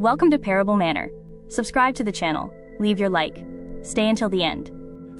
Welcome to Parable Manor. Subscribe to the channel, leave your like. Stay until the end.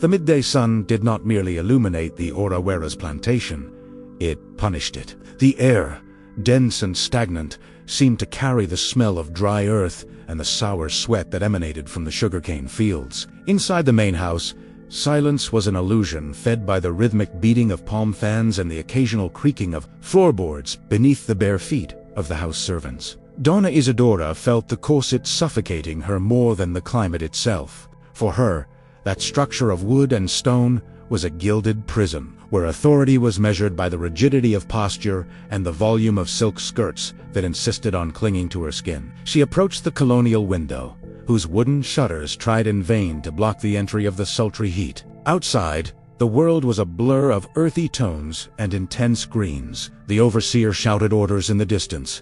The midday sun did not merely illuminate the Orawera's plantation, it punished it. The air, dense and stagnant, seemed to carry the smell of dry earth and the sour sweat that emanated from the sugarcane fields. Inside the main house, silence was an illusion fed by the rhythmic beating of palm fans and the occasional creaking of floorboards beneath the bare feet of the house servants. Donna Isadora felt the corset suffocating her more than the climate itself. For her, that structure of wood and stone was a gilded prison, where authority was measured by the rigidity of posture and the volume of silk skirts that insisted on clinging to her skin. She approached the colonial window, whose wooden shutters tried in vain to block the entry of the sultry heat. Outside, the world was a blur of earthy tones and intense greens. The overseer shouted orders in the distance,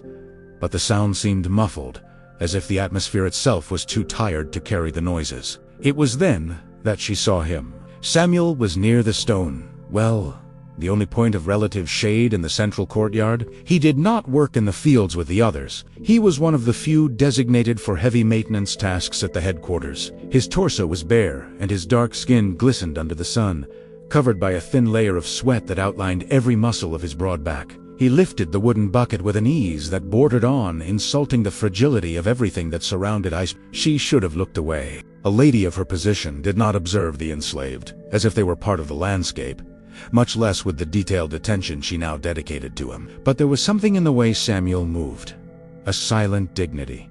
but the sound seemed muffled, as if the atmosphere itself was too tired to carry the noises. It was then that she saw him. Samuel was near the stone, the only point of relative shade in the central courtyard. He did not work in the fields with the others. He was one of the few designated for heavy maintenance tasks at the headquarters. His torso was bare, and his dark skin glistened under the sun, covered by a thin layer of sweat that outlined every muscle of his broad back. He lifted the wooden bucket with an ease that bordered on insulting the fragility of everything that surrounded Ice. She should have looked away. A lady of her position did not observe the enslaved, as if they were part of the landscape, much less with the detailed attention she now dedicated to him. But there was something in the way Samuel moved, a silent dignity,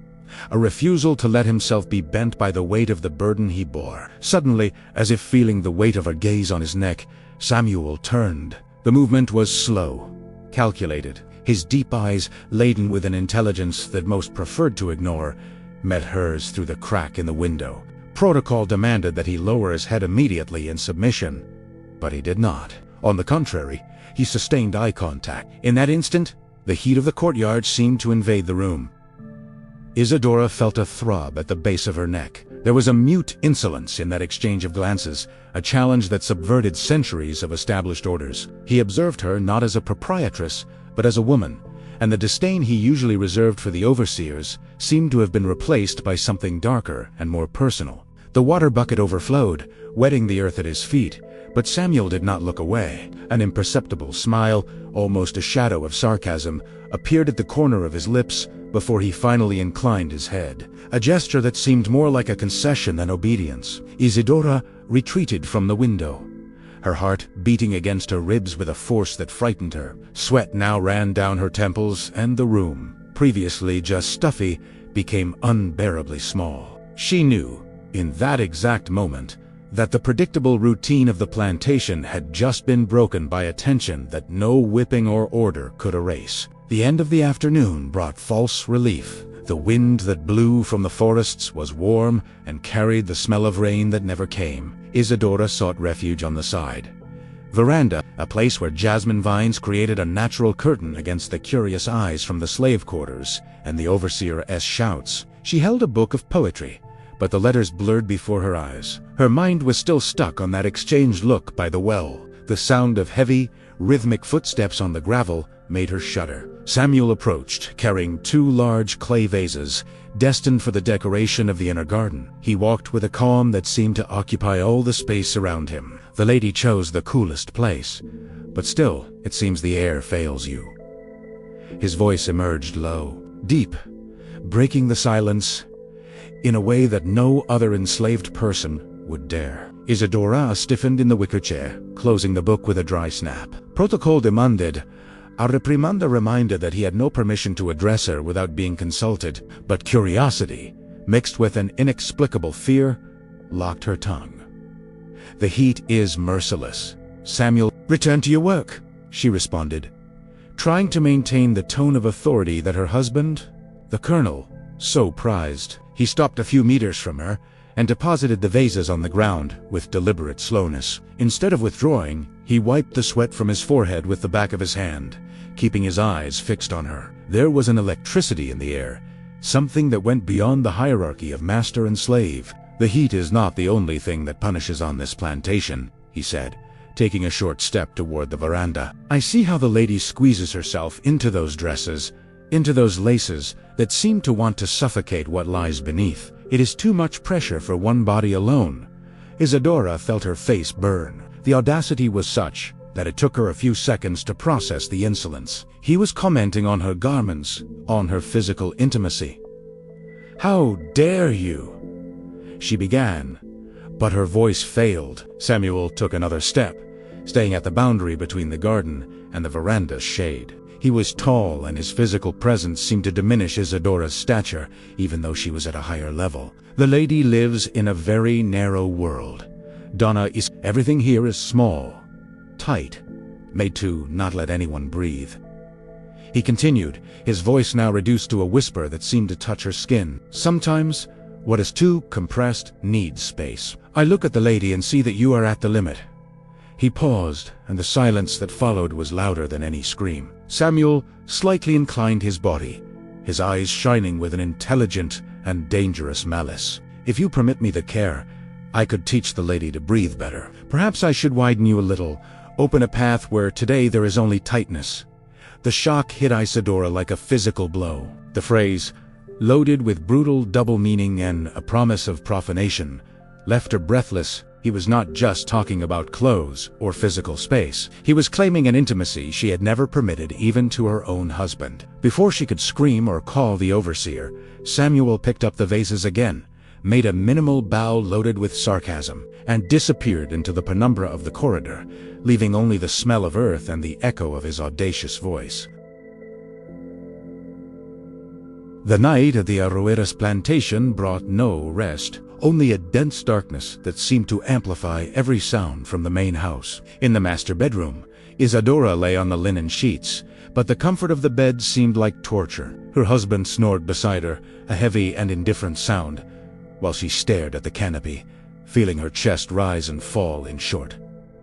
a refusal to let himself be bent by the weight of the burden he bore. Suddenly, as if feeling the weight of her gaze on his neck, Samuel turned. The movement was slow, calculated. His deep eyes, laden with an intelligence that most preferred to ignore, met hers through the crack in the window. Protocol demanded that he lower his head immediately in submission, but he did not. On the contrary, he sustained eye contact. In that instant, the heat of the courtyard seemed to invade the room. Isadora felt a throb at the base of her neck. There was a mute insolence in that exchange of glances, a challenge that subverted centuries of established orders. He observed her not as a proprietress, but as a woman, and the disdain he usually reserved for the overseers seemed to have been replaced by something darker and more personal. The water bucket overflowed, wetting the earth at his feet, but Samuel did not look away. An imperceptible smile, almost a shadow of sarcasm, appeared at the corner of his lips before he finally inclined his head, a gesture that seemed more like a concession than obedience. Isadora retreated from the window, her heart beating against her ribs with a force that frightened her. Sweat now ran down her temples, and the room, previously just stuffy, became unbearably small. She knew, in that exact moment, that the predictable routine of the plantation had just been broken by a tension that no whipping or order could erase. The end of the afternoon brought false relief. The wind that blew from the forests was warm and carried the smell of rain that never came. Isadora sought refuge on the side veranda, a place where jasmine vines created a natural curtain against the curious eyes from the slave quarters and the overseer's shouts. She held a book of poetry, but the letters blurred before her eyes. Her mind was still stuck on that exchanged look by the well. The sound of heavy, rhythmic footsteps on the gravel made her shudder. Samuel approached, carrying two large clay vases, destined for the decoration of the inner garden. He walked with a calm that seemed to occupy all the space around him. The lady chose the coolest place, but still, it seems the air fails you. His voice emerged low, deep, breaking the silence in a way that no other enslaved person would dare. Isadora stiffened in the wicker chair, closing the book with a dry snap. Protocol demanded. A reprimanda reminded that he had no permission to address her without being consulted, but curiosity, mixed with an inexplicable fear, locked her tongue. The heat is merciless. Samuel, return to your work, she responded, trying to maintain the tone of authority that her husband, the colonel, so prized. He stopped a few meters from her and deposited the vases on the ground with deliberate slowness. Instead of withdrawing, he wiped the sweat from his forehead with the back of his hand, keeping his eyes fixed on her. There was an electricity in the air, something that went beyond the hierarchy of master and slave. The heat is not the only thing that punishes on this plantation, he said, taking a short step toward the veranda. I see how the lady squeezes herself into those dresses into those laces that seem to want to suffocate what lies beneath. It is too much pressure for one body alone. Isadora felt her face burn. The audacity was such that it took her a few seconds to process the insolence. He was commenting on her garments, on her physical intimacy. "How dare you?" she began, but her voice failed. Samuel took another step, staying at the boundary between the garden and the veranda's shade. He was tall, and his physical presence seemed to diminish Isadora's stature, even though she was at a higher level. The lady lives in a very narrow world. Donna is... Everything here is small, tight, made to not let anyone breathe. He continued, his voice now reduced to a whisper that seemed to touch her skin. "Sometimes, what is too compressed needs space. I look at the lady and see that you are at the limit." He paused, and the silence that followed was louder than any scream. Samuel slightly inclined his body, his eyes shining with an intelligent and dangerous malice. "If you permit me the care, I could teach the lady to breathe better. Perhaps I should widen you a little, open a path where today there is only tightness." The shock hit Isadora like a physical blow. The phrase, loaded with brutal double meaning and a promise of profanation, left her breathless. He was not just talking about clothes or physical space. He was claiming an intimacy she had never permitted even to her own husband. Before she could scream or call the overseer, Samuel picked up the vases again, made a minimal bow loaded with sarcasm, and disappeared into the penumbra of the corridor, leaving only the smell of earth and the echo of his audacious voice. The night at the Aroeras plantation brought no rest, only a dense darkness that seemed to amplify every sound from the main house. In the master bedroom, Isadora lay on the linen sheets, but the comfort of the bed seemed like torture. Her husband snored beside her, a heavy and indifferent sound, while she stared at the canopy, feeling her chest rise and fall in short,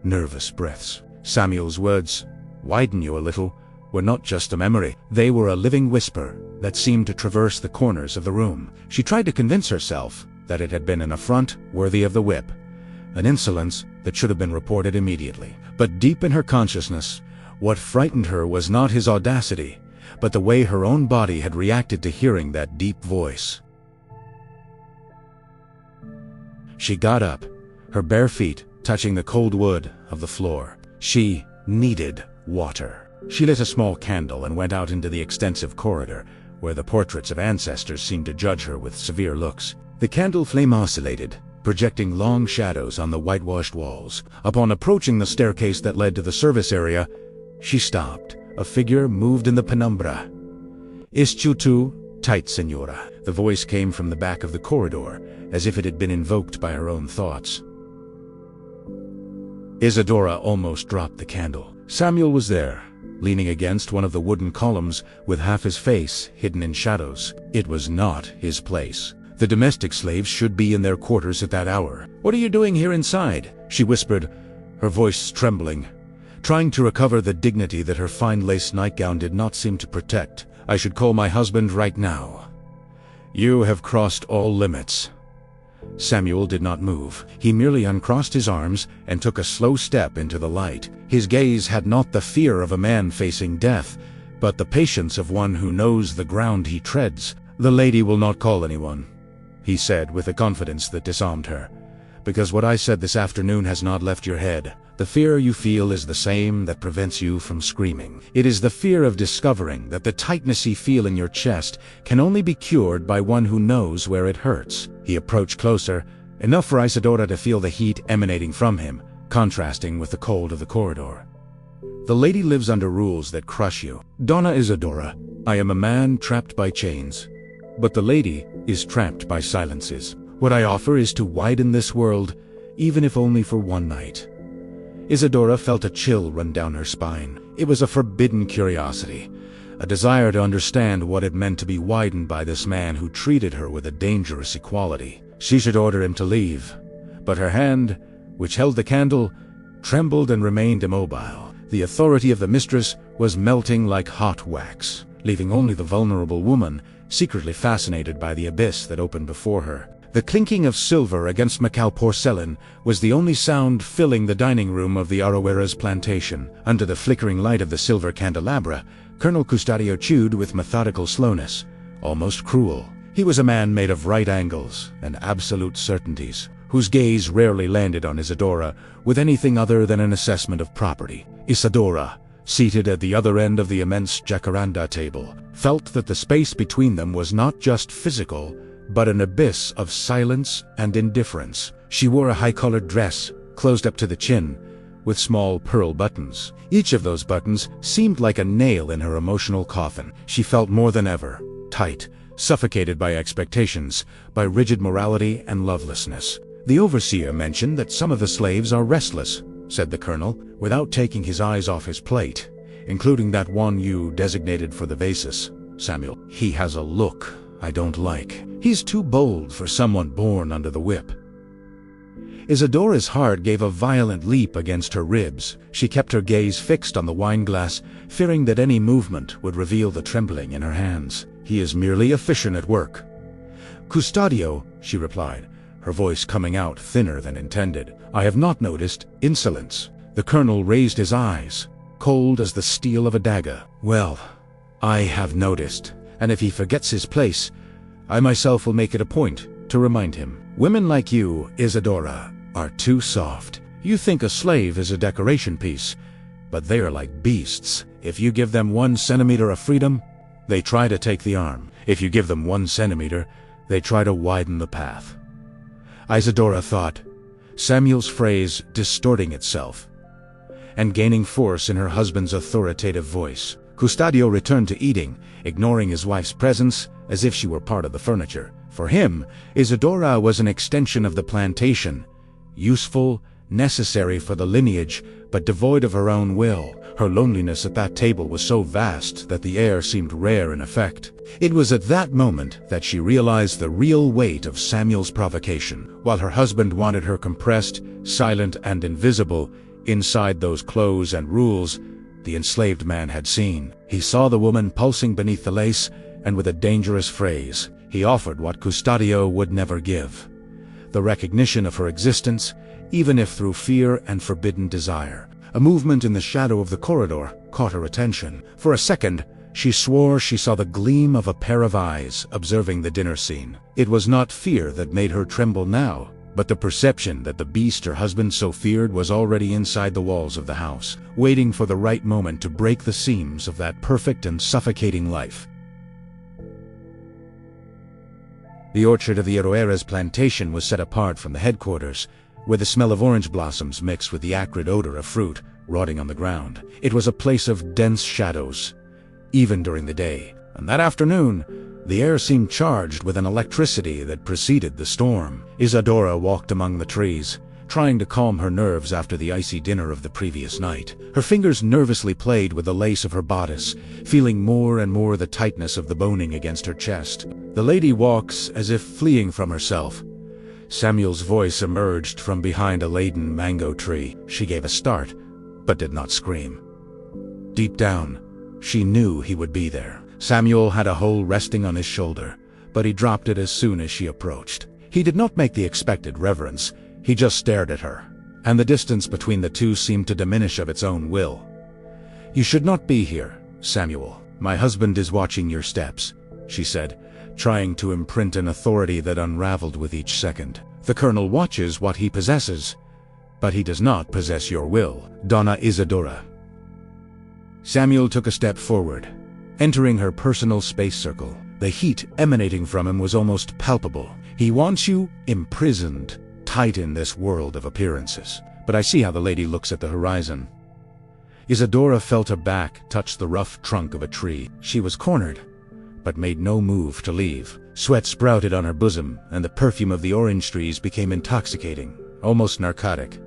nervous breaths. Samuel's words, "Widen you a little," were not just a memory. They were a living whisper that seemed to traverse the corners of the room. She tried to convince herself that it had been an affront worthy of the whip, an insolence that should have been reported immediately. But deep in her consciousness, what frightened her was not his audacity, but the way her own body had reacted to hearing that deep voice. She got up, her bare feet touching the cold wood of the floor. She needed water. She lit a small candle and went out into the extensive corridor, where the portraits of ancestors seemed to judge her with severe looks. The candle flame oscillated, projecting long shadows on the whitewashed walls. Upon approaching the staircase that led to the service area, she stopped. A figure moved in the penumbra. "Is too tight, Senora." The voice came from the back of the corridor, as if it had been invoked by her own thoughts. Isadora almost dropped the candle. Samuel was there, leaning against one of the wooden columns with half his face hidden in shadows. It was not his place. The domestic slaves should be in their quarters at that hour. "What are you doing here inside?" she whispered, her voice trembling, trying to recover the dignity that her fine lace nightgown did not seem to protect. "I should call my husband right now. You have crossed all limits." Samuel did not move. He merely uncrossed his arms and took a slow step into the light. His gaze had not the fear of a man facing death, but the patience of one who knows the ground he treads. "The lady will not call anyone," he said with a confidence that disarmed her, "because what I said this afternoon has not left your head. The fear you feel is the same that prevents you from screaming. It is the fear of discovering that the tightness you feel in your chest can only be cured by one who knows where it hurts." He approached closer, enough for Isadora to feel the heat emanating from him, contrasting with the cold of the corridor. "The lady lives under rules that crush you. Donna Isadora, I am a man trapped by chains, but the lady is trapped by silences. What I offer is to widen this world, even if only for one night." Isadora felt a chill run down her spine. It was a forbidden curiosity, a desire to understand what it meant to be widened by this man who treated her with a dangerous equality. She should order him to leave, but her hand, which held the candle, trembled and remained immobile. The authority of the mistress was melting like hot wax, leaving only the vulnerable woman secretly fascinated by the abyss that opened before her. The clinking of silver against Macau porcelain was the only sound filling the dining room of the Aroeras plantation. Under the flickering light of the silver candelabra, Colonel Custodio chewed with methodical slowness, almost cruel. He was a man made of right angles and absolute certainties, whose gaze rarely landed on Isadora with anything other than an assessment of property. Isadora, seated at the other end of the immense jacaranda table, felt that the space between them was not just physical, but an abyss of silence and indifference. She wore a high-collared dress, closed up to the chin, with small pearl buttons. Each of those buttons seemed like a nail in her emotional coffin. She felt more than ever tight, suffocated by expectations, by rigid morality and lovelessness. "The overseer mentioned that some of the slaves are restless," said the colonel, without taking his eyes off his plate, "including that one you designated for the vases, Samuel. He has a look I don't like. He's too bold for someone born under the whip." Isadora's heart gave a violent leap against her ribs. She kept her gaze fixed on the wine-glass, fearing that any movement would reveal the trembling in her hands. "He is merely efficient at work." "Custodio," she replied, her voice coming out thinner than intended, "I have not noticed insolence." The colonel raised his eyes, cold as the steel of a dagger. "Well, I have noticed, and if he forgets his place, I myself will make it a point to remind him. Women like you, Isadora, are too soft. You think a slave is a decoration piece, but they are like beasts. If you give them 1 centimeter of freedom, they try to take the arm. If you give them 1 centimeter, they try to widen the path." Isadora thought, Samuel's phrase distorting itself and gaining force in her husband's authoritative voice. Custodio returned to eating, ignoring his wife's presence as if she were part of the furniture. For him, Isadora was an extension of the plantation, useful, necessary for the lineage, but devoid of her own will. Her loneliness at that table was so vast that the air seemed rare in effect. It was at that moment that she realized the real weight of Samuel's provocation. While her husband wanted her compressed, silent, and invisible, inside those clothes and rules, the enslaved man had seen. He saw the woman pulsing beneath the lace, and with a dangerous phrase, he offered what Custodio would never give: the recognition of her existence, even if through fear and forbidden desire. A movement in the shadow of the corridor caught her attention. For a second, she swore she saw the gleam of a pair of eyes observing the dinner scene. It was not fear that made her tremble now, but the perception that the beast her husband so feared was already inside the walls of the house, waiting for the right moment to break the seams of that perfect and suffocating life. The orchard of the Iroeras plantation was set apart from the headquarters, where the smell of orange blossoms mixed with the acrid odor of fruit rotting on the ground. It was a place of dense shadows, even during the day, and that afternoon, the air seemed charged with an electricity that preceded the storm. Isadora walked among the trees, trying to calm her nerves after the icy dinner of the previous night. Her fingers nervously played with the lace of her bodice, feeling more and more the tightness of the boning against her chest. The lady walks as if fleeing from herself. Samuel's voice emerged from behind a laden mango tree. She gave a start, but did not scream. Deep down, she knew he would be there. Samuel had a hole resting on his shoulder, but he dropped it as soon as she approached. He did not make the expected reverence, he just stared at her, and the distance between the two seemed to diminish of its own will. "You should not be here, Samuel. My husband is watching your steps," she said, trying to imprint an authority that unraveled with each second. "The colonel watches what he possesses, but he does not possess your will, Donna Isadora." Samuel took a step forward, entering her personal space circle. The heat emanating from him was almost palpable. "He wants you imprisoned, tight in this world of appearances. But I see how the lady looks at the horizon." Isadora felt her back touch the rough trunk of a tree. She was cornered, but made no move to leave. Sweat sprouted on her bosom, and the perfume of the orange trees became intoxicating, almost narcotic.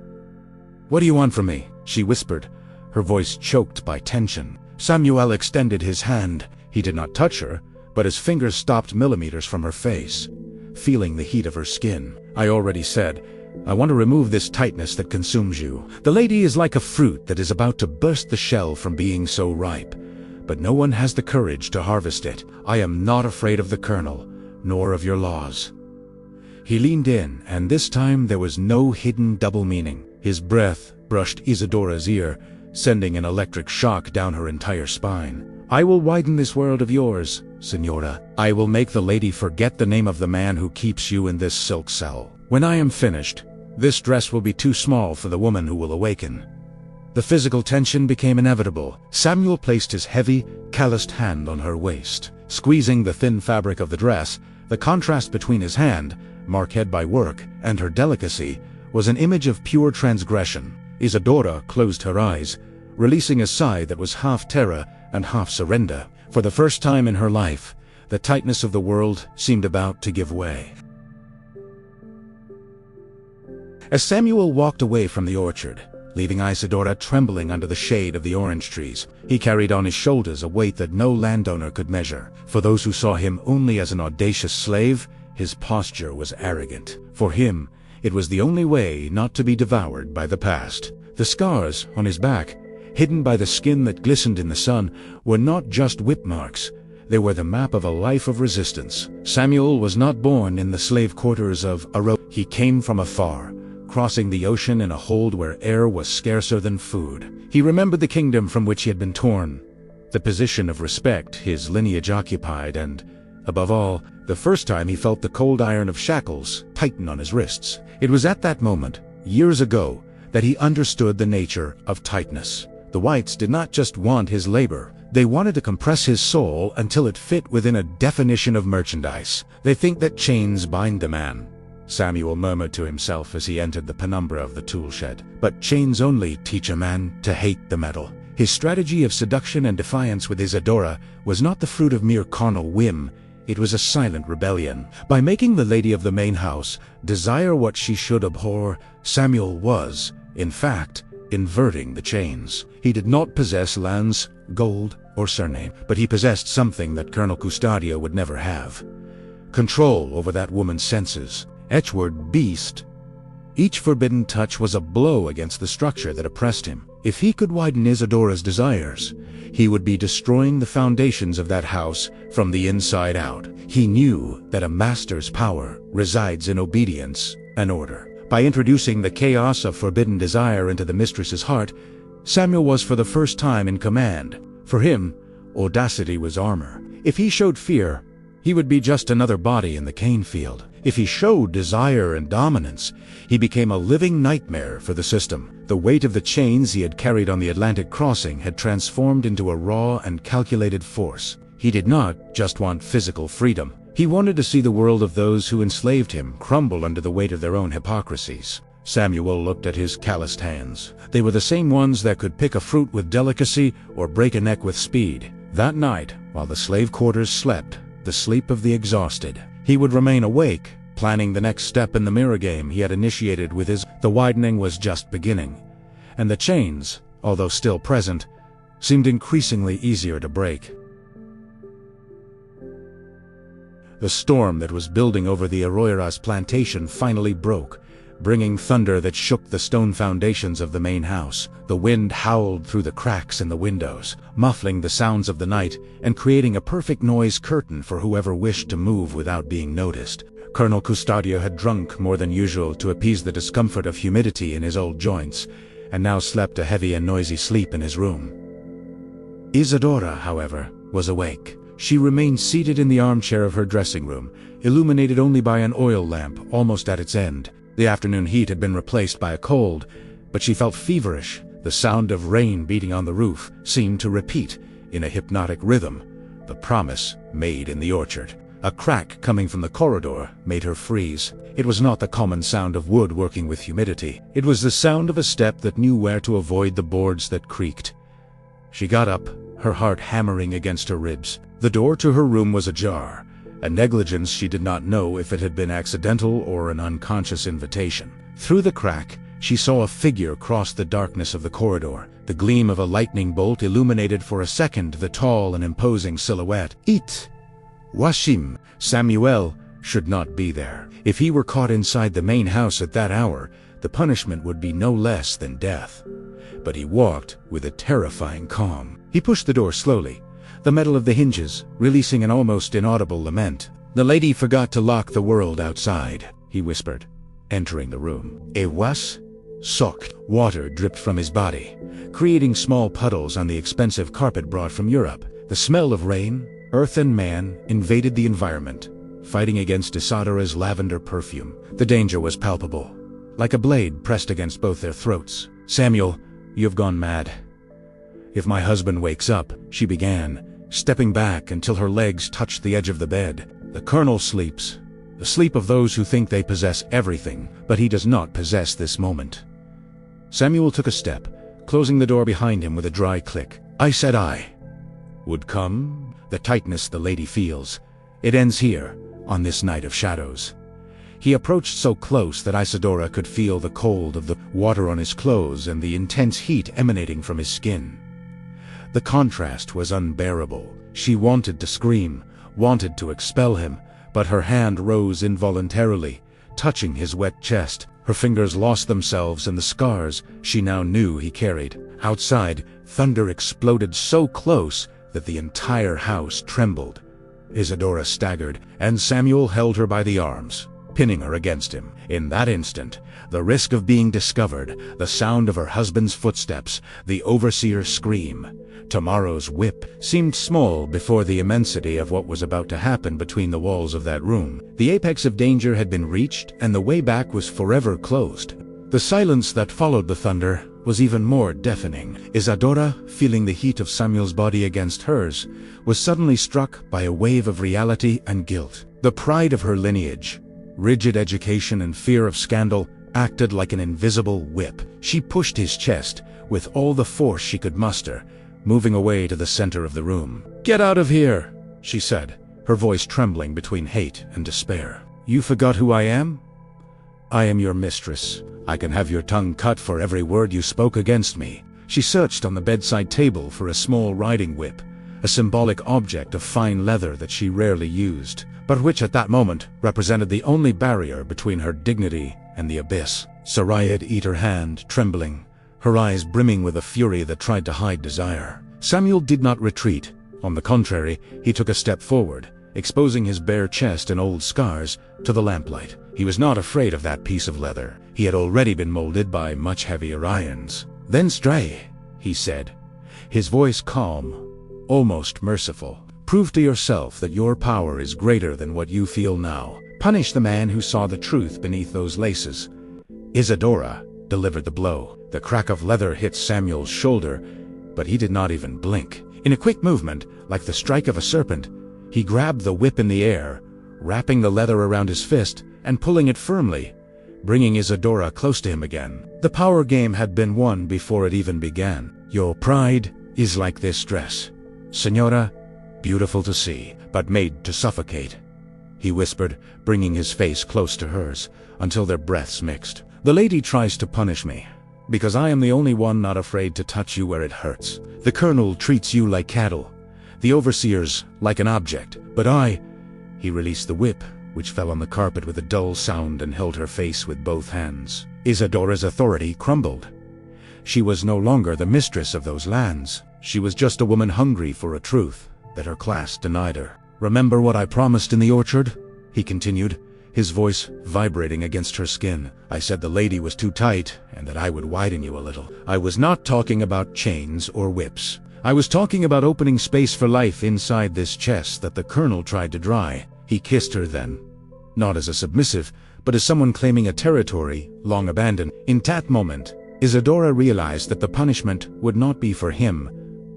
"What do you want from me?" she whispered, her voice choked by tension. Samuel extended his hand. He did not touch her, but his fingers stopped millimeters from her face, feeling the heat of her skin. "I already said, I want to remove this tightness that consumes you. The lady is like a fruit that is about to burst the shell from being so ripe, but no one has the courage to harvest it. I am not afraid of the colonel, nor of your laws." He leaned in, and this time there was no hidden double meaning. His breath brushed Isadora's ear, sending an electric shock down her entire spine. "I will widen this world of yours, Senora. I will make the lady forget the name of the man who keeps you in this silk cell. When I am finished, this dress will be too small for the woman who will awaken." The physical tension became inevitable. Samuel placed his heavy, calloused hand on her waist. Squeezing the thin fabric of the dress, the contrast between his hand, marked by work, and her delicacy, was an image of pure transgression. Isadora closed her eyes, releasing a sigh that was half terror and half surrender. For the first time in her life, the tightness of the world seemed about to give way. As Samuel walked away from the orchard, leaving Isadora trembling under the shade of the orange trees, he carried on his shoulders a weight that no landowner could measure. For those who saw him only as an audacious slave, his posture was arrogant. For him, it was the only way not to be devoured by the past. The scars on his back, hidden by the skin that glistened in the sun, were not just whip marks. They were the map of a life of resistance. Samuel was not born in the slave quarters of Aro. He came from afar, crossing the ocean in a hold where air was scarcer than food. He remembered the kingdom from which he had been torn, the position of respect his lineage occupied, and, above all, the first time he felt the cold iron of shackles tighten on his wrists. It was at that moment, years ago, that he understood the nature of tightness. The whites did not just want his labor. They wanted to compress his soul until it fit within a definition of merchandise. "They think that chains bind the man," Samuel murmured to himself as he entered the penumbra of the tool shed. "But chains only teach a man to hate the metal." His strategy of seduction and defiance with Isadora was not the fruit of mere carnal whim. It was a silent rebellion. By making the lady of the main house desire what she should abhor, Samuel was, in fact, inverting the chains. He did not possess lands, gold, or surname, but he possessed something that Colonel Custodio would never have: control over that woman's senses. Etchword beast. Each forbidden touch was a blow against the structure that oppressed him. If he could widen Isadora's desires, he would be destroying the foundations of that house from the inside out. He knew that a master's power resides in obedience and order. By introducing the chaos of forbidden desire into the mistress's heart, Samuel was for the first time in command. For him, audacity was armor. If he showed fear, he would be just another body in the cane field. If he showed desire and dominance, he became a living nightmare for the system. The weight of the chains he had carried on the Atlantic crossing had transformed into a raw and calculated force. He did not just want physical freedom. He wanted to see the world of those who enslaved him crumble under the weight of their own hypocrisies. Samuel looked at his calloused hands. They were the same ones that could pick a fruit with delicacy or break a neck with speed. That night, while the slave quarters slept, the sleep of the exhausted, he would remain awake, planning the next step in the mirror game he had initiated with his. The widening was just beginning, and the chains, although still present, seemed increasingly easier to break. The storm that was building over the Arroyo's plantation finally broke, bringing thunder that shook the stone foundations of the main house. The wind howled through the cracks in the windows, muffling the sounds of the night and creating a perfect noise curtain for whoever wished to move without being noticed. Colonel Custodio had drunk more than usual to appease the discomfort of humidity in his old joints, and now slept a heavy and noisy sleep in his room. Isadora, however, was awake. She remained seated in the armchair of her dressing room, illuminated only by an oil lamp almost at its end. The afternoon heat had been replaced by a cold, but she felt feverish. The sound of rain beating on the roof seemed to repeat, in a hypnotic rhythm, the promise made in the orchard. A crack coming from the corridor made her freeze. It was not the common sound of wood working with humidity. It was the sound of a step that knew where to avoid the boards that creaked. She got up, her heart hammering against her ribs. The door to her room was ajar, a negligence she did not know if it had been accidental or an unconscious invitation. Through the crack, she saw a figure cross the darkness of the corridor. The gleam of a lightning bolt illuminated for a second the tall and imposing silhouette. It! Washim! Samuel should not be there. If he were caught inside the main house at that hour, the punishment would be no less than death. But he walked with a terrifying calm. He pushed the door slowly, the metal of the hinges releasing an almost inaudible lament. "The lady forgot to lock the world outside," he whispered, entering the room. "A was? Soaked." Water dripped from his body, creating small puddles on the expensive carpet brought from Europe. The smell of rain, earth and man invaded the environment, fighting against Isadora's lavender perfume. The danger was palpable, like a blade pressed against both their throats. "Samuel, you've gone mad. If my husband wakes up," she began, stepping back until her legs touched the edge of the bed. "The Colonel sleeps, the sleep of those who think they possess everything, but he does not possess this moment." Samuel took a step, closing the door behind him with a dry click. "I said I would come. The tightness the lady feels, it ends here, on this night of shadows." He approached so close that Isadora could feel the cold of the water on his clothes and the intense heat emanating from his skin. The contrast was unbearable. She wanted to scream, wanted to expel him, but her hand rose involuntarily, touching his wet chest. Her fingers lost themselves in the scars she now knew he carried. Outside, thunder exploded so close that the entire house trembled. Isadora staggered, and Samuel held her by the arms, pinning her against him. In that instant, the risk of being discovered, the sound of her husband's footsteps, the overseer's scream, tomorrow's whip, seemed small before the immensity of what was about to happen between the walls of that room. The apex of danger had been reached, and the way back was forever closed. The silence that followed the thunder was even more deafening. Isadora, feeling the heat of Samuel's body against hers, was suddenly struck by a wave of reality and guilt. The pride of her lineage, rigid education and fear of scandal, acted like an invisible whip. She pushed his chest with all the force she could muster, moving away to the center of the room. "Get out of here," she said, her voice trembling between hate and despair. "You forgot who I am? I am your mistress. I can have your tongue cut for every word you spoke against me." She searched on the bedside table for a small riding whip, a symbolic object of fine leather that she rarely used, but which at that moment represented the only barrier between her dignity and the abyss. Soraya eat her hand, trembling, her eyes brimming with a fury that tried to hide desire. Samuel did not retreat. On the contrary, he took a step forward, exposing his bare chest and old scars to the lamplight. He was not afraid of that piece of leather. He had already been molded by much heavier irons. "Then stray," he said, his voice calm, almost merciful. "Prove to yourself that your power is greater than what you feel now. Punish the man who saw the truth beneath those laces." Isadora delivered the blow. The crack of leather hit Samuel's shoulder, but he did not even blink. In a quick movement, like the strike of a serpent, he grabbed the whip in the air, wrapping the leather around his fist and pulling it firmly, bringing Isadora close to him again. The power game had been won before it even began. "Your pride is like this dress, Senora, beautiful to see, but made to suffocate," he whispered, bringing his face close to hers, until their breaths mixed. "The lady tries to punish me, because I am the only one not afraid to touch you where it hurts. The Colonel treats you like cattle, the overseers like an object, but I—" He released the whip, which fell on the carpet with a dull sound, and held her face with both hands. Isadora's authority crumbled. She was no longer the mistress of those lands. She was just a woman hungry for a truth that her class denied her. "Remember what I promised in the orchard?" he continued, his voice vibrating against her skin. "I said the lady was too tight and that I would widen you a little. I was not talking about chains or whips. I was talking about opening space for life inside this chest that the Colonel tried to dry." He kissed her then, not as a submissive, but as someone claiming a territory long abandoned. In that moment, Isadora realized that the punishment would not be for him,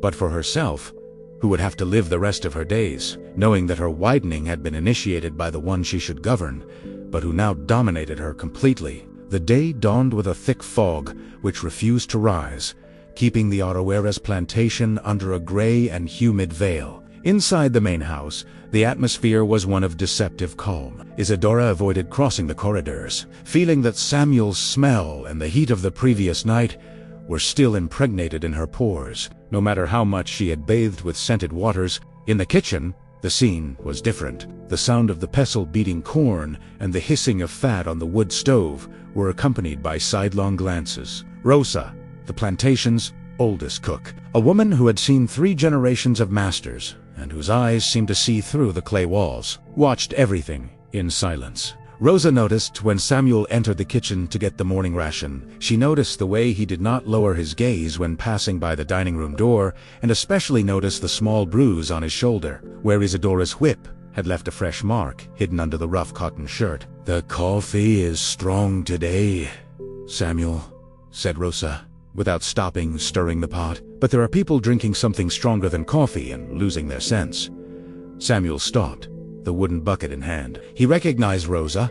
but for herself, who would have to live the rest of her days, knowing that her widening had been initiated by the one she should govern, but who now dominated her completely. The day dawned with a thick fog, which refused to rise, keeping the Autoera's plantation under a gray and humid veil. Inside the main house, the atmosphere was one of deceptive calm. Isadora avoided crossing the corridors, feeling that Samuel's smell and the heat of the previous night were still impregnated in her pores, no matter how much she had bathed with scented waters. In the kitchen, the scene was different. The sound of the pestle beating corn and the hissing of fat on the wood stove were accompanied by sidelong glances. Rosa, the plantation's oldest cook, a woman who had seen 3 generations of masters, and whose eyes seemed to see through the clay walls, watched everything in silence. Rosa noticed when Samuel entered the kitchen to get the morning ration. She noticed the way he did not lower his gaze when passing by the dining room door, and especially noticed the small bruise on his shoulder, where Isadora's whip had left a fresh mark hidden under the rough cotton shirt. "The coffee is strong today, Samuel," said Rosa, without stirring the pot. "But there are people drinking something stronger than coffee and losing their sense." Samuel stopped, the wooden bucket in hand. He recognized Rosa,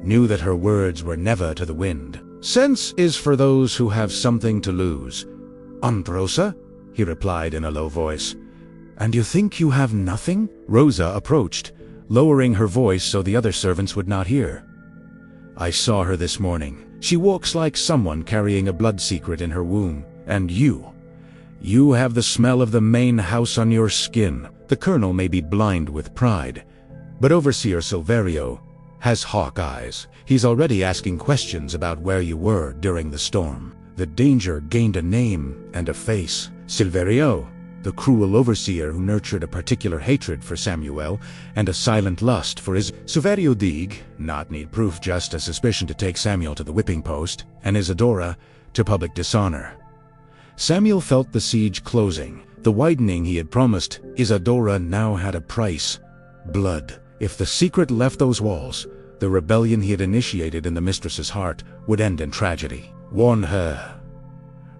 knew that her words were never to the wind. "Sense is for those who have something to lose. Aunt Rosa?" he replied in a low voice. "And you think you have nothing?" Rosa approached, lowering her voice so the other servants would not hear. "I saw her this morning. She walks like someone carrying a blood secret in her womb. And you have the smell of the main house on your skin." The colonel may be blind with pride, but Overseer Silverio has hawk eyes. He's already asking questions about where you were during the storm. The danger gained a name and a face. Silverio, the cruel overseer who nurtured a particular hatred for Samuel and a silent lust for his Silverio Dig, not need proof, just a suspicion to take Samuel to the whipping post, and Isadora to public dishonor. Samuel felt the siege closing. The widening he had promised Isadora now had a price: blood. If the secret left those walls, the rebellion he had initiated in the mistress's heart would end in tragedy. "Warn her,"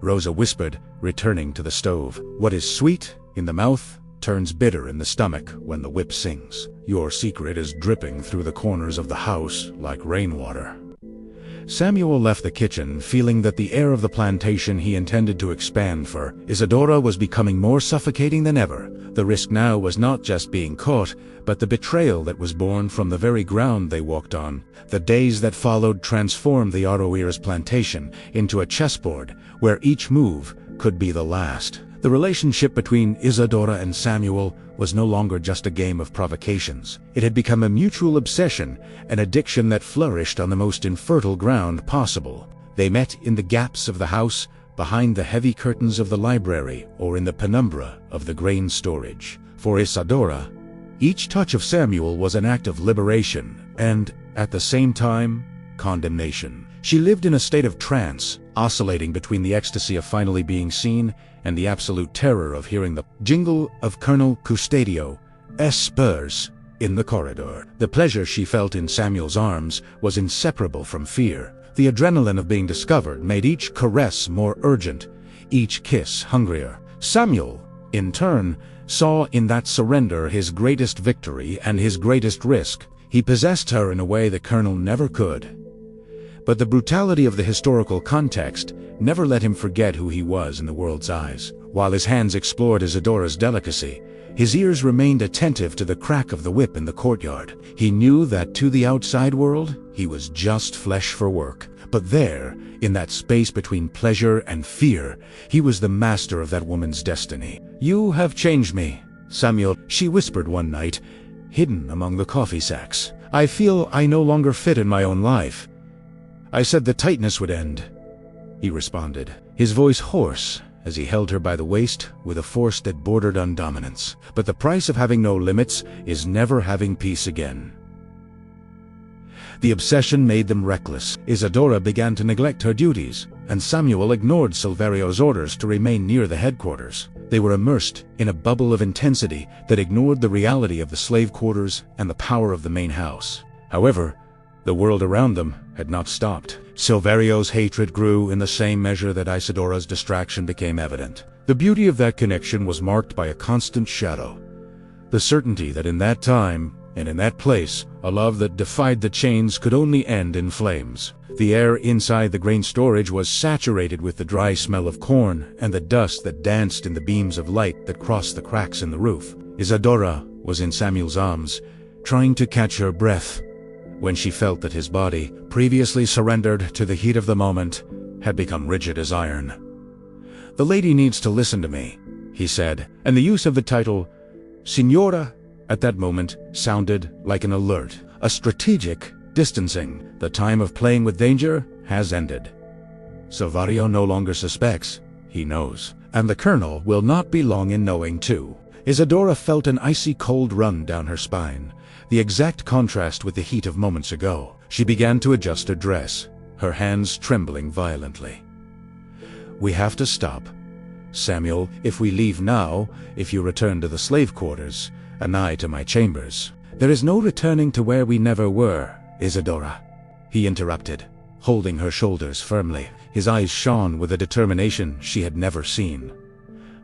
Rosa whispered, returning to the stove. "What is sweet in the mouth turns bitter in the stomach when the whip sings. Your secret is dripping through the corners of the house like rainwater." Samuel left the kitchen, feeling that the air of the plantation he intended to expand for Isadora was becoming more suffocating than ever. The risk now was not just being caught, but the betrayal that was born from the very ground they walked on. The days that followed transformed the Aroira's plantation into a chessboard where each move could be the last. The relationship between Isadora and Samuel was no longer just a game of provocations. It had become a mutual obsession, an addiction that flourished on the most infertile ground possible. They met in the gaps of the house, behind the heavy curtains of the library, or in the penumbra of the grain storage. For Isadora, each touch of Samuel was an act of liberation and, at the same time, condemnation. She lived in a state of trance, oscillating between the ecstasy of finally being seen and the absolute terror of hearing the jingle of Colonel Custodio's spurs in the corridor. The pleasure she felt in Samuel's arms was inseparable from fear. The adrenaline of being discovered made each caress more urgent, each kiss hungrier. Samuel, in turn, saw in that surrender his greatest victory and his greatest risk. He possessed her in a way the Colonel never could. But the brutality of the historical context never let him forget who he was in the world's eyes. While his hands explored Isadora's delicacy, his ears remained attentive to the crack of the whip in the courtyard. He knew that to the outside world, he was just flesh for work. But there, in that space between pleasure and fear, he was the master of that woman's destiny. "You have changed me, Samuel," she whispered one night, hidden among the coffee sacks. "I feel I no longer fit in my own life." "I said the tightness would end," he responded, his voice hoarse as he held her by the waist with a force that bordered on dominance. "But the price of having no limits is never having peace again." The obsession made them reckless. Isadora began to neglect her duties, and Samuel ignored Silverio's orders to remain near the headquarters. They were immersed in a bubble of intensity that ignored the reality of the slave quarters and the power of the main house. However, the world around them had not stopped. Silverio's hatred grew in the same measure that Isadora's distraction became evident. The beauty of that connection was marked by a constant shadow. The certainty that in that time, and in that place, a love that defied the chains could only end in flames. The air inside the grain storage was saturated with the dry smell of corn and the dust that danced in the beams of light that crossed the cracks in the roof. Isadora was in Samuel's arms, trying to catch her breath, when she felt that his body, previously surrendered to the heat of the moment, had become rigid as iron. "The lady needs to listen to me," he said, and the use of the title Signora at that moment sounded like an alert, a strategic distancing. The time of playing with danger has ended. Silverio no longer suspects, he knows, and the Colonel will not be long in knowing too. Isadora felt an icy cold run down her spine. the exact contrast with the heat of moments ago. She began to adjust her dress, her hands trembling violently. "We have to stop. Samuel, if we leave now, if you return to the slave quarters, and I to my chambers, there is no returning to where we never were, Isadora," he interrupted, holding her shoulders firmly. His eyes shone with a determination she had never seen.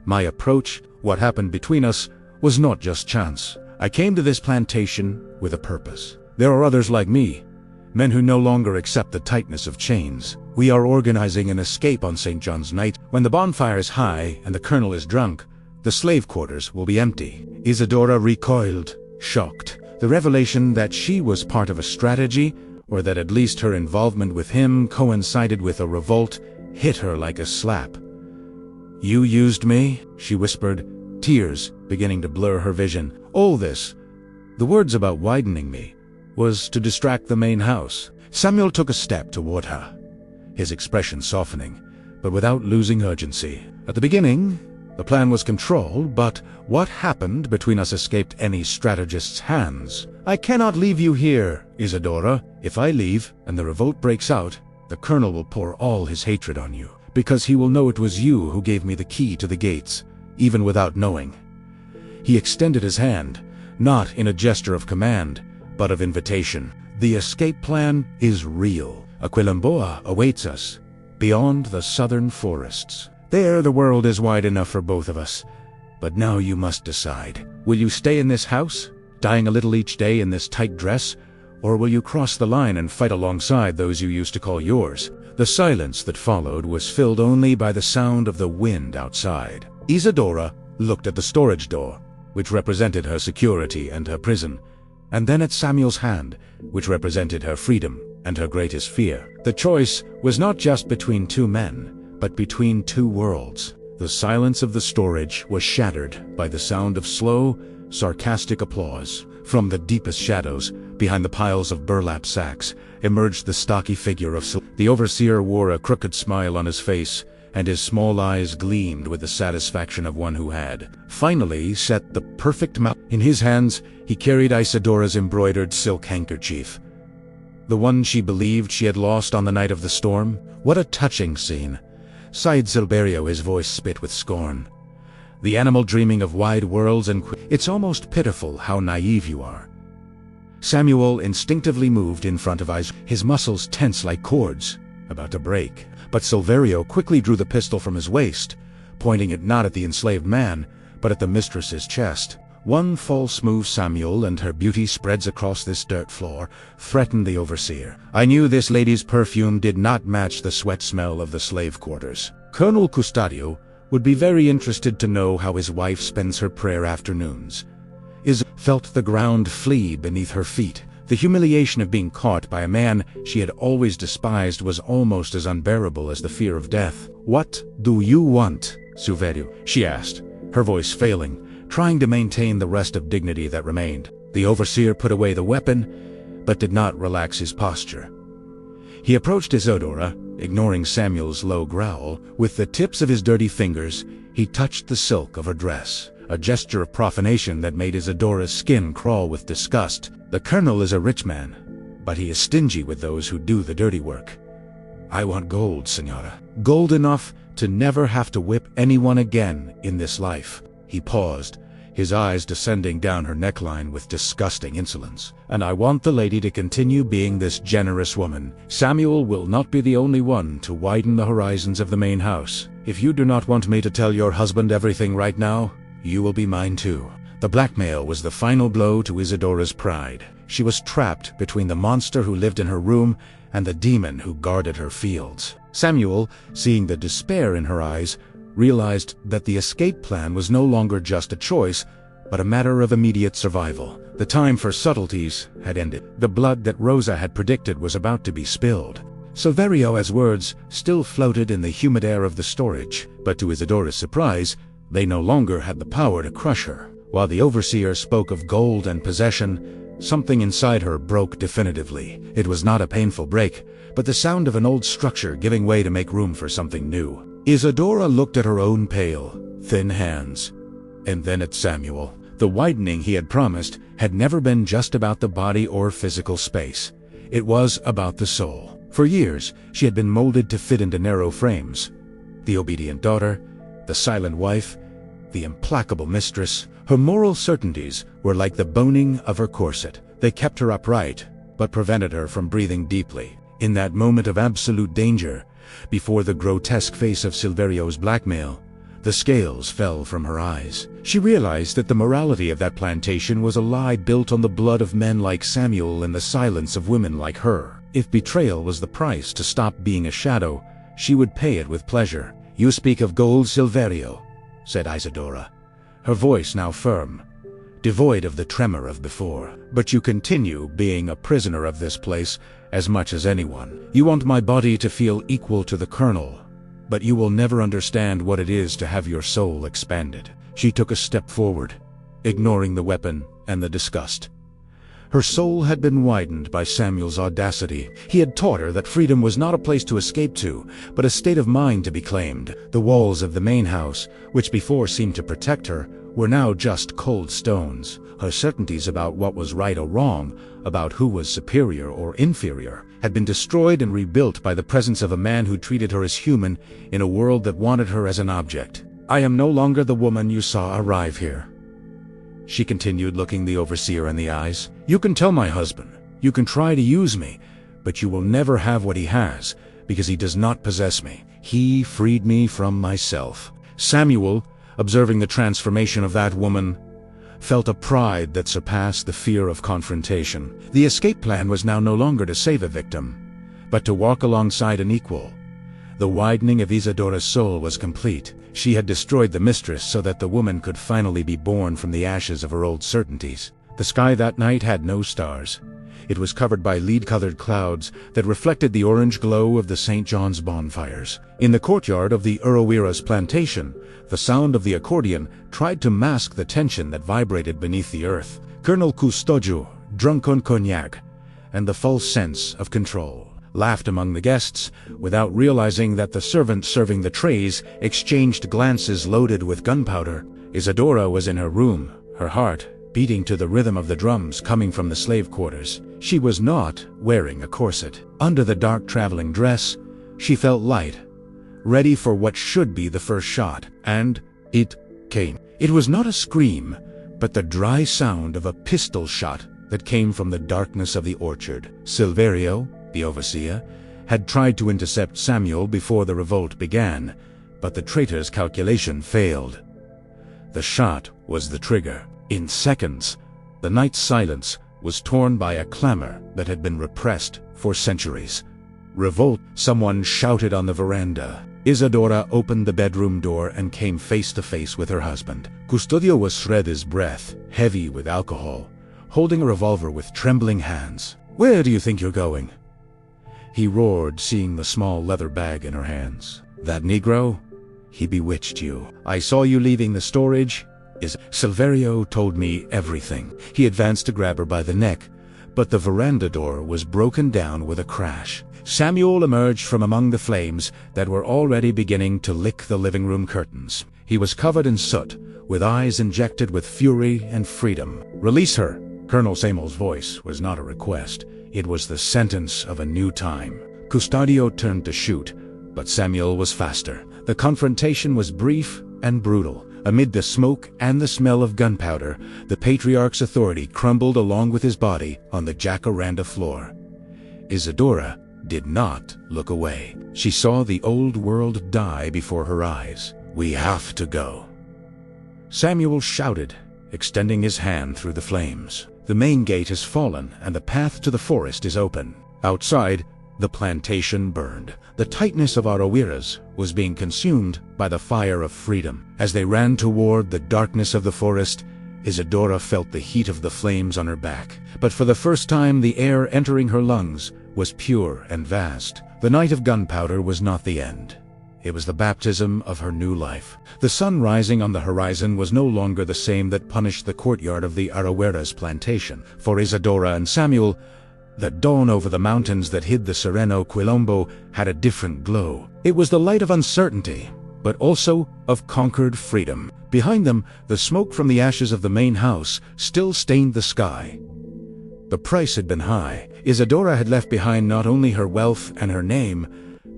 "My approach, what happened between us, was not just chance. I came to this plantation with a purpose. There are others like me, men who no longer accept the tightness of chains. We are organizing an escape on St. John's night. When the bonfire is high and the colonel is drunk, the slave quarters will be empty." Isadora recoiled, shocked. The revelation that she was part of a strategy, or that at least her involvement with him coincided with a revolt, hit her like a slap. "You used me?" she whispered, tears beginning to blur her vision. "All this, the words about widening me, was to distract the main house." Samuel took a step toward her, his expression softening, but without losing urgency. "At the beginning, the plan was control, but what happened between us escaped any strategist's hands. I cannot leave you here, Isadora. If I leave, and the revolt breaks out, the colonel will pour all his hatred on you, because he will know it was you who gave me the key to the gates, even without knowing." He extended his hand, not in a gesture of command, but of invitation. "The escape plan is real. Aquilamboa awaits us, beyond the southern forests. There the world is wide enough for both of us. But now you must decide. Will you stay in this house, dying a little each day in this tight dress, or will you cross the line and fight alongside those you used to call yours?" The silence that followed was filled only by the sound of the wind outside. Isadora looked at the storage door, which represented her security and her prison, and then at Samuel's hand, which represented her freedom and her greatest fear. The choice was not just between two men, but between two worlds. The silence of the storage was shattered by the sound of slow, sarcastic applause. From the deepest shadows, behind the piles of burlap sacks, emerged the stocky figure of The overseer wore a crooked smile on his face, and his small eyes gleamed with the satisfaction of one who had finally set the perfect mouth. In his hands, he carried Isadora's embroidered silk handkerchief, the one she believed she had lost on the night of the storm. "What a touching scene," sighed Silverio, his voice spit with scorn. "The animal dreaming of wide worlds and it's almost pitiful how naive you are." Samuel instinctively moved in front of Isadora, his muscles tense like cords, about to break. But Silverio quickly drew the pistol from his waist, pointing it not at the enslaved man, but at the mistress's chest. One false move, Samuel, and her beauty spreads across this dirt floor, threatened the overseer. "I knew this lady's perfume did not match the sweat smell of the slave quarters." Colonel Custodio would be very interested to know how his wife spends her prayer afternoons. Felt the ground flee beneath her feet. The humiliation of being caught by a man she had always despised was almost as unbearable as the fear of death. "What do you want, Silverio?" she asked, her voice failing, trying to maintain the rest of dignity that remained. The overseer put away the weapon, but did not relax his posture. He approached Isadora, ignoring Samuel's low growl. With the tips of his dirty fingers, he touched the silk of her dress, a gesture of profanation that made Isadora's skin crawl with disgust. "The colonel is a rich man, but he is stingy with those who do the dirty work. I want gold, senora. Gold enough to never have to whip anyone again in this life." He paused, his eyes descending down her neckline with disgusting insolence. "And I want the lady to continue being this generous woman. Samuel will not be the only one to widen the horizons of the main house. If you do not want me to tell your husband everything right now, you will be mine too." The blackmail was the final blow to Isadora's pride. She was trapped between the monster who lived in her room and the demon who guarded her fields. Samuel, seeing the despair in her eyes, realized that the escape plan was no longer just a choice, but a matter of immediate survival. The time for subtleties had ended. The blood that Rosa had predicted was about to be spilled. Silverio's words still floated in the humid air of the storage, but to Isadora's surprise, they no longer had the power to crush her. While the overseer spoke of gold and possession, something inside her broke definitively. It was not a painful break, but the sound of an old structure giving way to make room for something new. Isadora looked at her own pale, thin hands, and then at Samuel. The widening he had promised had never been just about the body or physical space. It was about the soul. For years, she had been molded to fit into narrow frames. The obedient daughter, the silent wife, the implacable mistress. Her moral certainties were like the boning of her corset. They kept her upright, but prevented her from breathing deeply. In that moment of absolute danger, before the grotesque face of Silverio's blackmail, the scales fell from her eyes. She realized that the morality of that plantation was a lie built on the blood of men like Samuel and the silence of women like her. If betrayal was the price to stop being a shadow, she would pay it with pleasure. "You speak of gold, Silverio," said Isadora, her voice now firm, devoid of the tremor of before. "But you continue being a prisoner of this place as much as anyone. You want my body to feel equal to the Colonel, but you will never understand what it is to have your soul expanded." She took a step forward, ignoring the weapon and the disgust. Her soul had been widened by Samuel's audacity. He had taught her that freedom was not a place to escape to, but a state of mind to be claimed. The walls of the main house, which before seemed to protect her, were now just cold stones. Her certainties about what was right or wrong, about who was superior or inferior, had been destroyed and rebuilt by the presence of a man who treated her as human in a world that wanted her as an object. "I am no longer the woman you saw arrive here," she continued, looking the overseer in the eyes. "You can tell my husband, you can try to use me, but you will never have what he has, because he does not possess me. He freed me from myself." Samuel, observing the transformation of that woman, felt a pride that surpassed the fear of confrontation. The escape plan was now no longer to save a victim, but to walk alongside an equal. The widening of Isadora's soul was complete. She had destroyed the mistress so that the woman could finally be born from the ashes of her old certainties. The sky that night had no stars. It was covered by lead-colored clouds that reflected the orange glow of the St. John's bonfires. In the courtyard of the Arawira's plantation, the sound of the accordion tried to mask the tension that vibrated beneath the earth. Colonel Custodio, drunk on cognac, and the false sense of control, laughed among the guests, without realizing that the servant serving the trays exchanged glances loaded with gunpowder. Isadora was in her room, her heart beating to the rhythm of the drums coming from the slave quarters. She was not wearing a corset. Under the dark traveling dress, she felt light, ready for what should be the first shot. And it came. It was not a scream, but the dry sound of a pistol shot that came from the darkness of the orchard. Silverio, the overseer, had tried to intercept Samuel before the revolt began, but the traitor's calculation failed. The shot was the trigger. In seconds, the night's silence was torn by a clamor that had been repressed for centuries. "Revolt!" someone shouted on the veranda. Isadora opened the bedroom door and came face to face with her husband. Custodio was shred his breath, heavy with alcohol, holding a revolver with trembling hands. "Where do you think you're going?" he roared, seeing the small leather bag in her hands. "That Negro? He bewitched you. I saw you leaving the storage. Silverio told me everything." He advanced to grab her by the neck, but the veranda door was broken down with a crash. Samuel emerged from among the flames that were already beginning to lick the living room curtains. He was covered in soot, with eyes injected with fury and freedom. "Release her!" Colonel Samuel's voice was not a request. It was the sentence of a new time. Custodio turned to shoot, but Samuel was faster. The confrontation was brief and brutal. Amid the smoke and the smell of gunpowder, the patriarch's authority crumbled along with his body on the jacaranda floor. Isadora did not look away. She saw the old world die before her eyes. "We have to go," Samuel shouted, extending his hand through the flames. "The main gate has fallen and the path to the forest is open." Outside, the plantation burned. The tightness of Arawira's was being consumed by the fire of freedom. As they ran toward the darkness of the forest, Isadora felt the heat of the flames on her back. But for the first time, the air entering her lungs was pure and vast. The night of gunpowder was not the end. It was the baptism of her new life. The sun rising on the horizon was no longer the same that punished the courtyard of the Arawira's plantation. For Isadora and Samuel, the dawn over the mountains that hid the Sereno Quilombo had a different glow. It was the light of uncertainty, but also of conquered freedom. Behind them, the smoke from the ashes of the main house still stained the sky. The price had been high. Isadora had left behind not only her wealth and her name,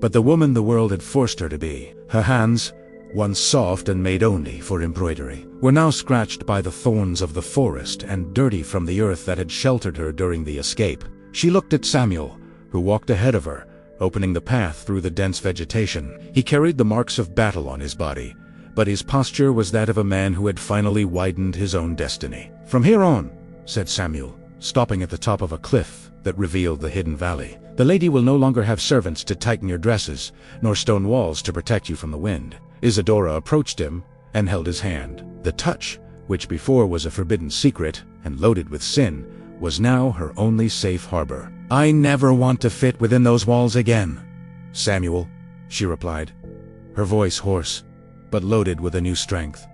but the woman the world had forced her to be. Her hands, once soft and made only for embroidery, were now scratched by the thorns of the forest and dirty from the earth that had sheltered her during the escape. She looked at Samuel, who walked ahead of her, opening the path through the dense vegetation. He carried the marks of battle on his body, but his posture was that of a man who had finally widened his own destiny. "From here on," said Samuel, stopping at the top of a cliff that revealed the hidden valley, "the lady will no longer have servants to tighten your dresses, nor stone walls to protect you from the wind." Isadora approached him and held his hand. The touch, which before was a forbidden secret and loaded with sin, was now her only safe harbor. "I never want to fit within those walls again, Samuel," she replied, her voice hoarse, but loaded with a new strength.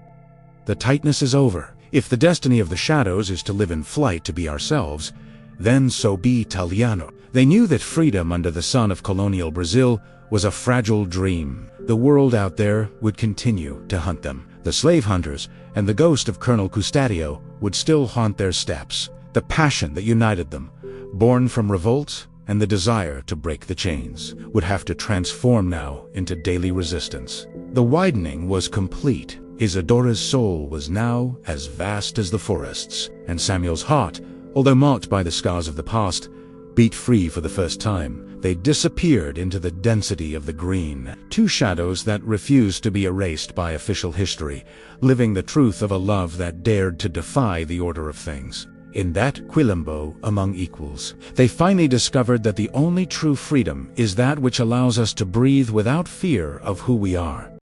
"The tightness is over. If the destiny of the shadows is to live in flight to be ourselves, then so be Italiano." They knew that freedom under the sun of colonial Brazil was a fragile dream. The world out there would continue to hunt them. The slave hunters and the ghost of Colonel Custodio would still haunt their steps. The passion that united them, born from revolt and the desire to break the chains, would have to transform now into daily resistance. The widening was complete. Isadora's soul was now as vast as the forests, and Samuel's heart, although marked by the scars of the past, beat free for the first time. They disappeared into the density of the green, two shadows that refused to be erased by official history, living the truth of a love that dared to defy the order of things. In that Quilombo among equals, they finally discovered that the only true freedom is that which allows us to breathe without fear of who we are.